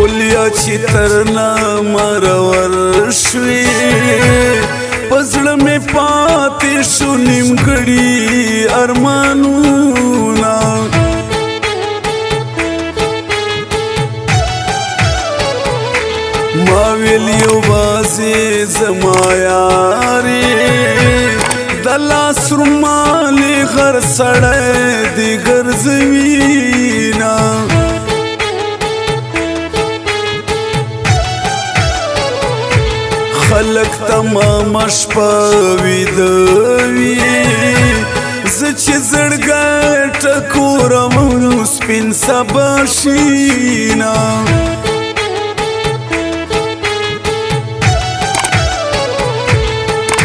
ګلیا چې تر نامرور شوې پزړه مې پاتې شو نیمګړي ارمانونه ما ویل یوازې زما یارې د لاس رومالې غر سړی دې ګرځوینه خلق تمام شپه ویده وي زه چې زړګی ټکورم سپین سبا شینه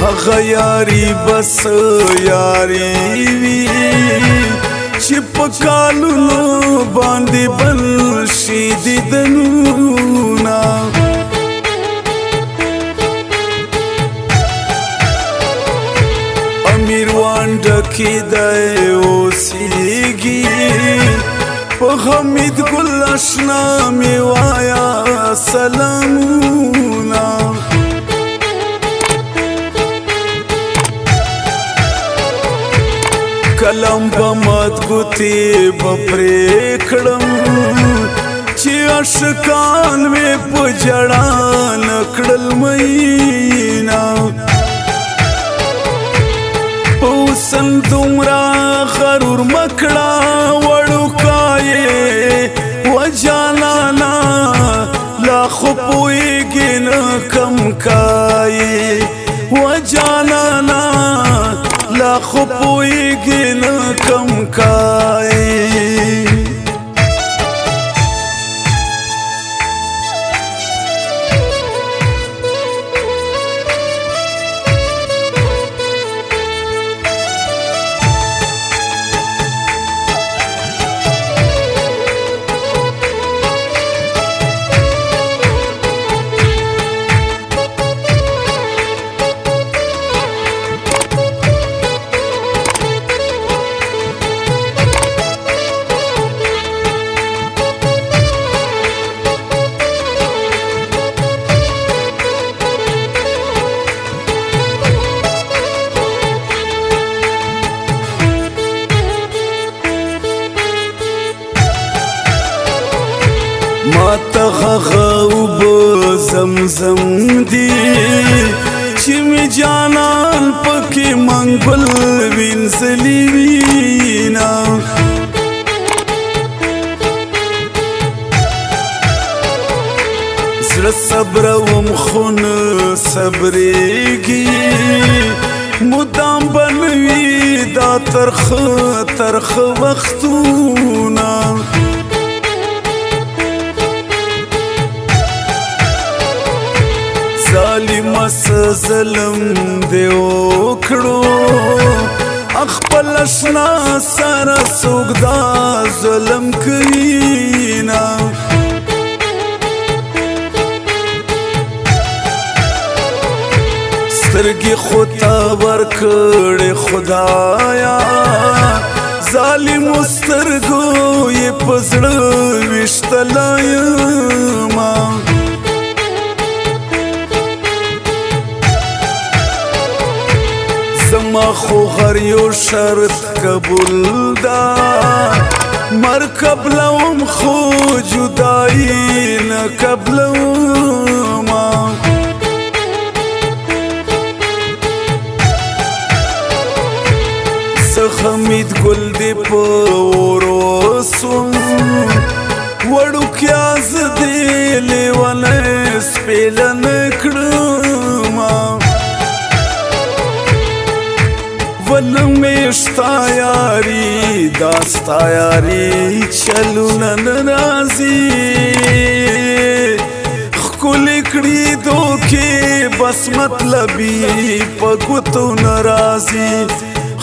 هغه یاري بس یاري وي چې په کالونو باندې بل شي دیدنونه امیر وانډه کې دی اوسېږي په حمید ګل اشنا مې وایا سلامونه کلم په مات ګوتې به پرې کړم چې اشکان مې په جړا نه کړل مینه اوسن دومره غرور مکړه وړوکایې وجالانا لا خو پوهېږې نه کم کایې وجالانا لا خو پوهېږې نه کم کایې ما ته هغه اوبه زمزم دي چې مې جانان پکې منګل وینځلي وینا زړه صبروم خو نه صبرېږي مدام بنوي دا ترخه وختونه ظالم ظلم دی وکړو خپل اشنا سره څوک دا ظلم کوي نه سترګې خو ته ورکړې خدایا ظالمو سترګو یې په زړه ویشتلی یمه زما خو هر یو شرط قبول دا مرکب لوم خو جدائی نه قبلوما زه حمید ګل دې په وروسوم وړوکیا زه دې لیونی سپېلنه کړمه ولمې شتا یاري دا ستا یاري چلونه نه راځي ښکلې کړي دوکې بس مطلبي په ګوتو نه راځي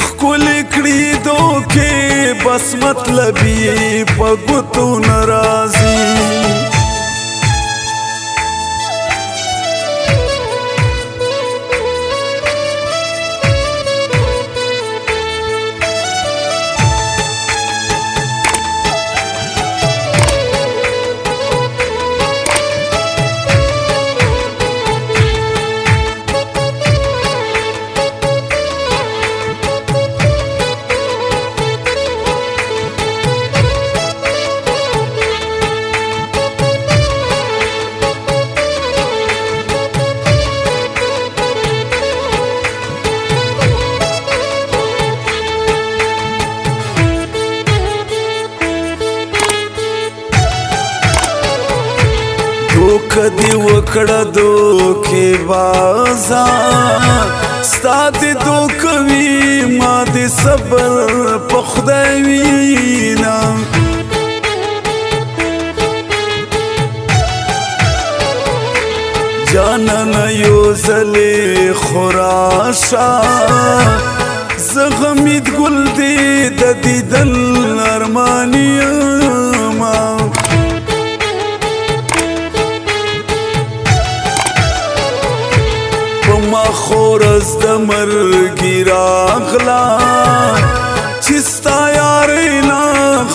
ښکلې کړي دوکې بس مطلبي په ګوتو نه راځي کدی وکړه دوکې بازا ستا دې دوکوي ما دې صبر په خدای وینا جانانه یو ځلې خو راشه زه غمید ګل دې د دیدن ارمان یمه په ما خورز د مرګي راغلا چې ستا یارۍ نه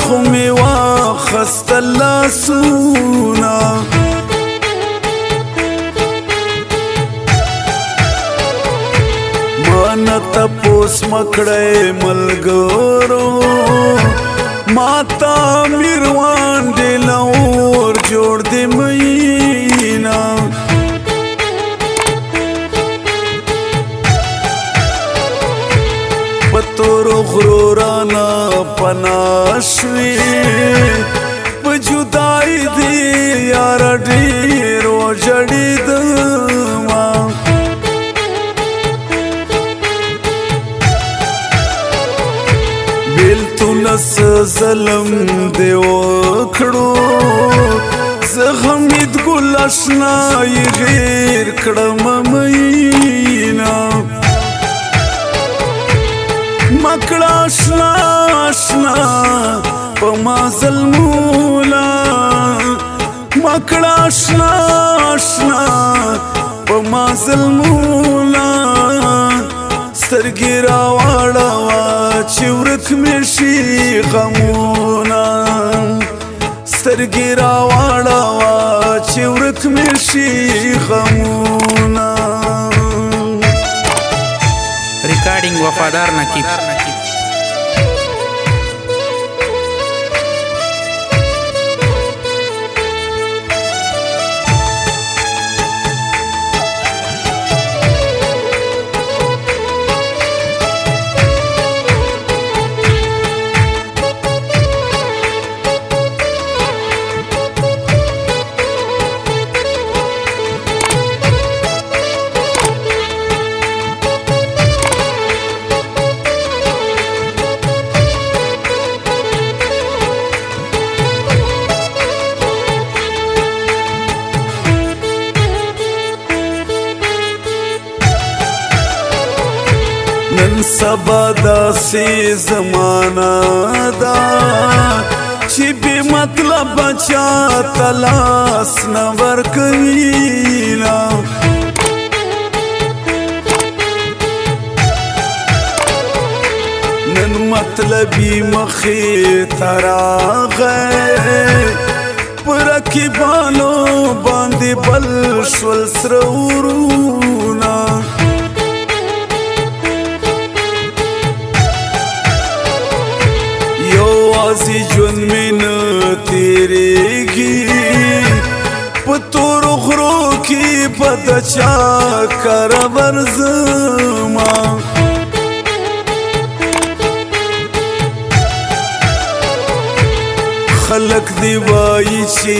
خو مې واخسته لاسونه مانا تپوس مکڑے ملگورو ماتا میروان ڈیلاور جوڑ دے مہینہ پتورو غرورانا پناشوی پجودائی دی یارا ڈیرو جڑی دما بیلتونس ظلم دے وکڑو زغمید گل اشنائی غیر کڑم ممینا مکڑا اشنا اشنا پما ظلمولا مکڑا اشنا اشنا پما ظلمولا سترګې راواړوه چې ورک مې شي غمونه سترګې راواړوه چې ورک مې شي غمونه ریکارډینګ وفادار نقیب نن سبا داسې زمانہ دا چې بې مطلبه چاته لاس نه ورکوینه نن مطلبي مخې ته راغی په رقیبانو باندې بل شول سره ورونه یوازې ژوند مې نه تېرېږي په تورو غرو کې به د چا کره ورځمه خلک دی وایي چې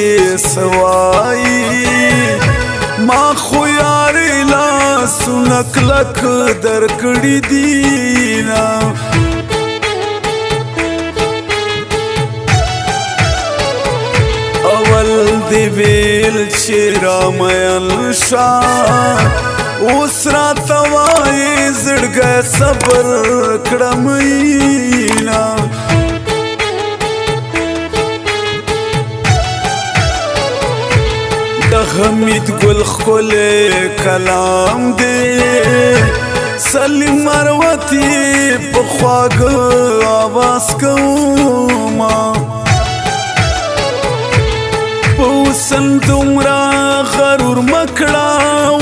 څه وایي ما خو یارې لاسونه کلک درکړي دینه اول دی ویل چې رامین شا اوس راته وایي زړګی صبر کړه مینه د حمید ګل ښکلی کلام دی سلیم مروتي په خواږه آواز کومه پوسن دومره غرور مکړه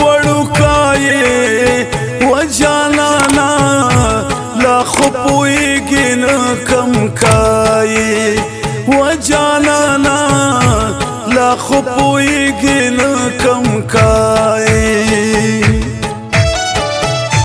وړوکایې و جانانا لا خو پوهېږې نه کم کایې و جانانا لا خو پوهېږې نه کم کایې